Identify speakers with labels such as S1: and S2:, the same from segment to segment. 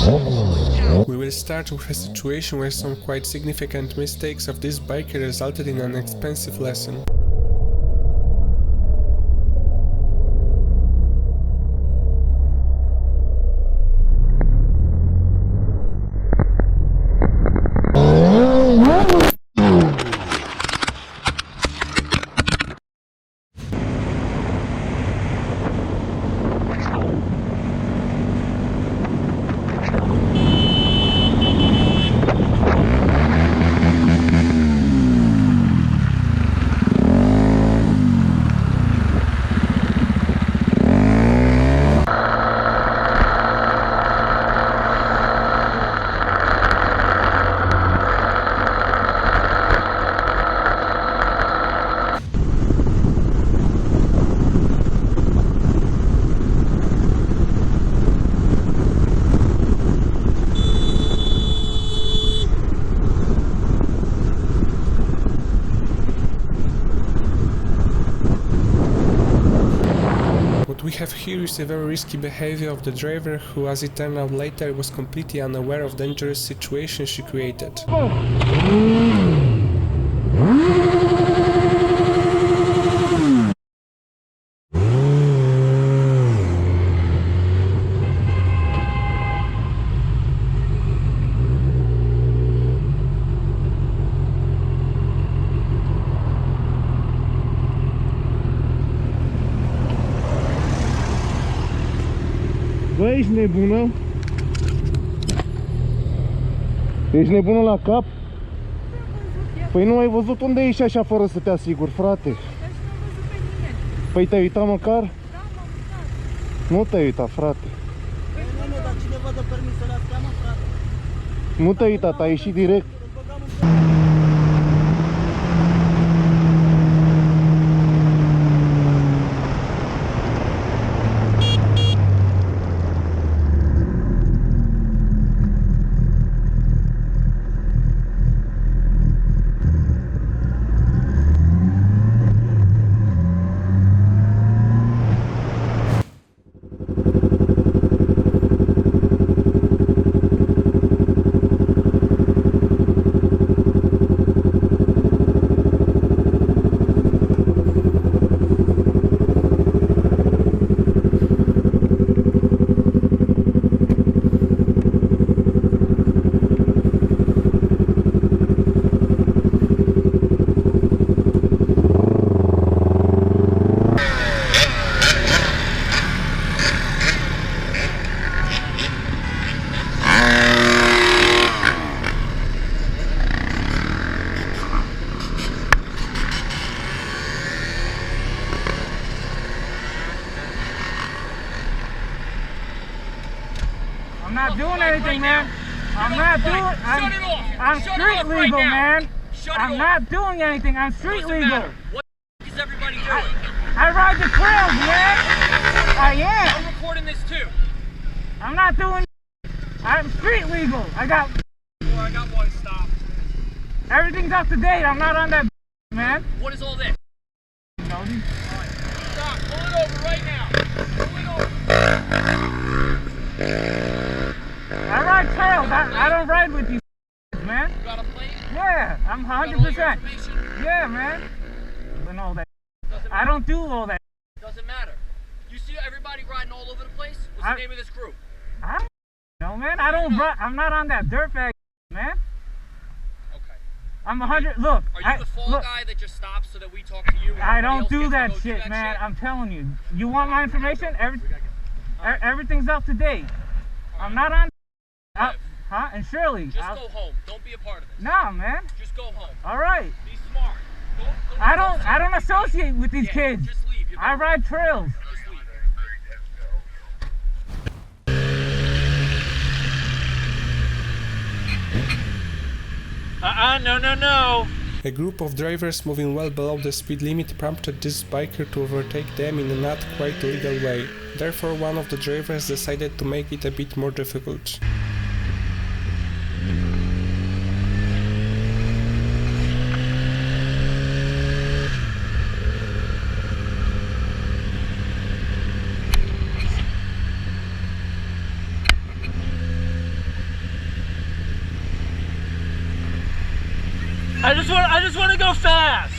S1: We will start with a situation where some quite significant mistakes of this biker resulted in an expensive lesson. What we have here is a very risky behavior of the driver who, as it turned out later, was completely unaware of dangerous situations she created.
S2: Bă, ești nebună? Ești nebună la cap? Păi nu ai văzut unde ești așa fără să te asiguri, frate? Păi te-ai uitat măcar?
S3: Da, m-am uitat.
S2: Nu te-ai uitat, frate.
S3: Păi nu, dar cineva dă permis să le astea, mă, frate.
S2: Nu te-ai uitat, ai ieșit direct.
S4: I'm not doing anything, man. I'm not doing. I'm street legal, man. I'm not doing anything. I'm street legal.
S5: What is everybody doing?
S4: I ride the trails, man. I am.
S5: I'm recording this too.
S4: I'm not doing. I'm street legal. I got
S5: one stop.
S4: everything's up to date. I'm not on that, man.
S5: What is all this?
S4: No,
S5: Stop. Pull it over right now. Pull it over.
S4: I ride trails. I don't ride with you, man.
S5: You got a plate?
S4: Yeah, I'm
S5: You got all your
S4: 100%.
S5: information?
S4: Yeah, man. And all that.
S5: Doesn't
S4: I
S5: matter.
S4: don't do all that.
S5: Doesn't matter. You see everybody riding all over the place? What's the name of this group?
S4: I don't know, man. I don't. I'm not on that dirtbag, man.
S5: Okay.
S4: I'm 100. Look.
S5: Are you the fall guy that just stops so that we talk to you? And
S4: I
S5: everybody
S4: don't
S5: else
S4: do
S5: gets to
S4: that
S5: go do
S4: shit,
S5: that
S4: man.
S5: shit?
S4: I'm telling you. You want my information? Everything's up to date. I'm not on. Huh? And Shirley.
S5: Just go home. Don't be a part of this.
S4: Nah, man.
S5: Just go home.
S4: All right.
S5: Be smart.
S4: I don't associate with these kids.
S5: Just leave.
S4: I ride trails.
S5: Just leave.
S4: No.
S1: A group of drivers moving well below the speed limit prompted this biker to overtake them in a not quite legal way. Therefore, one of the drivers decided to make it a bit more difficult.
S6: I just want to go fast.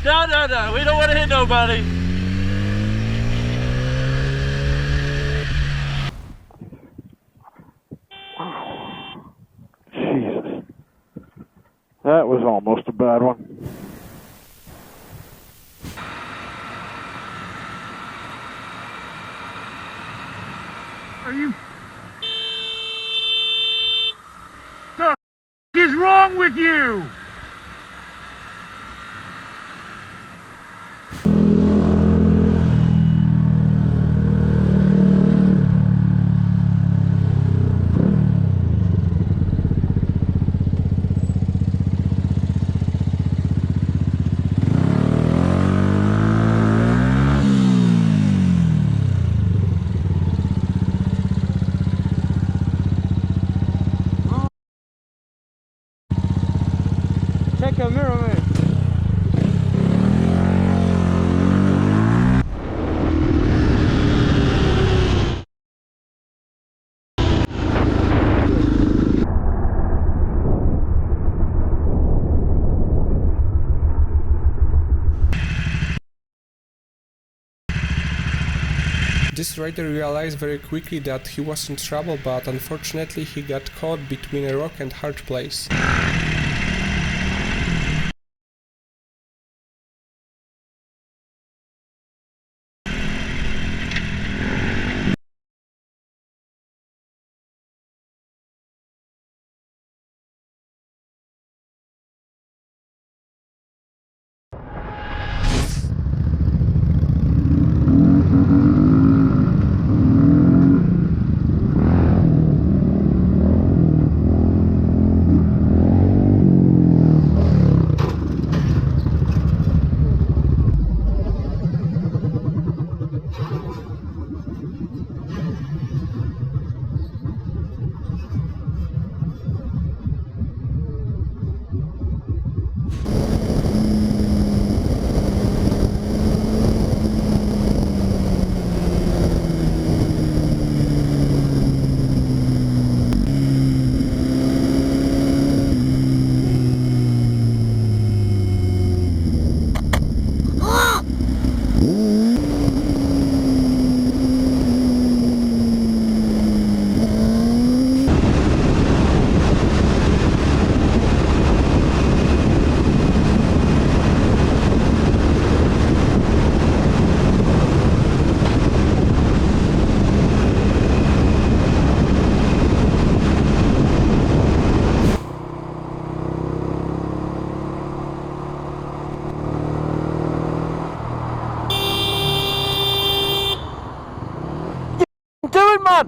S6: No, no, no. We don't want to hit nobody.
S2: Jesus. That was almost a bad one.
S4: Are you... The f*** is wrong with you?
S3: Check your mirror, man.
S1: This rider realized very quickly that he was in trouble, but unfortunately he got caught between a rock and hard place.
S6: Do it, man!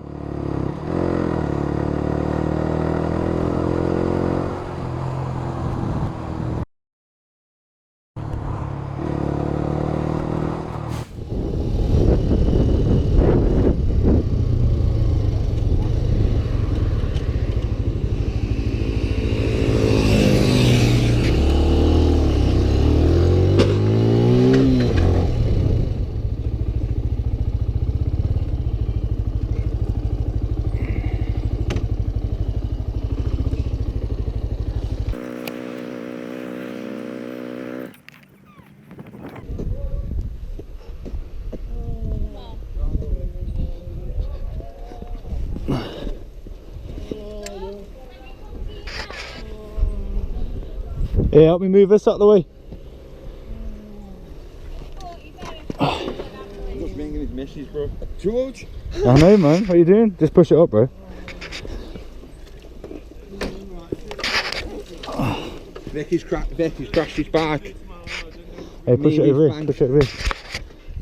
S2: Yeah, help me move this out of the way.
S7: Just ringing his missus, bro. George!
S2: I know, man. What are you doing? Just push it up, bro.
S7: Vicky's crashed his bike.
S2: Hey, push it over here. Push it over here.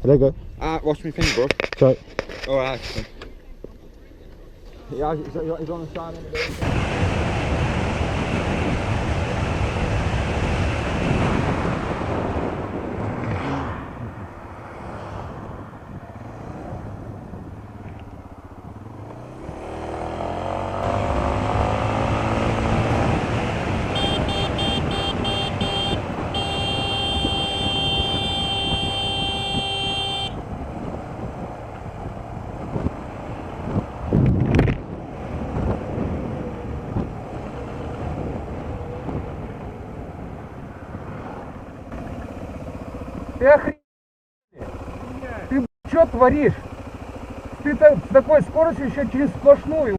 S2: There you go.
S7: What's my thing, bro?
S2: Sorry.
S7: Alright. Yeah, he's on the side of the
S4: Ты охренел? Ты что творишь? Ты с такой скоростью еще через сплошную.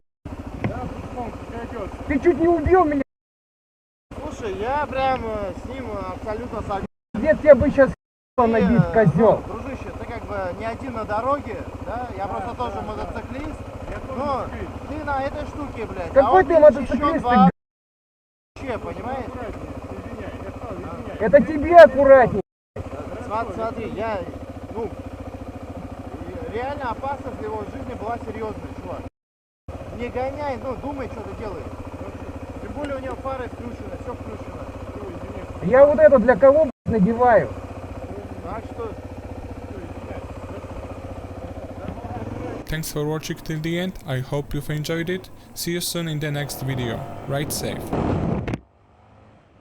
S4: Ты чуть не убил меня.
S2: Слушай, я прям с ним абсолютно согласен.
S4: Где тебе бы сейчас набит, козел?
S2: Дружище, ты как бы не один на дороге, да? Я просто тоже мотоциклист. Но ты на этой штуке, блядь.
S4: Какой ты мотоциклист?
S2: Вообще, понимаешь?
S4: Это тебе аккуратней.
S2: Смотри, я, ну, реально опасность для его жизни была серьезная, чувак. Не гоняй, ну, думай, что ты делаешь. Тем более у него фары включены, все включено.
S4: Я вот это для кого надеваю?
S2: Так что...
S1: Thanks for watching till the end, I hope you've enjoyed it. See you soon in the next video. Ride safe.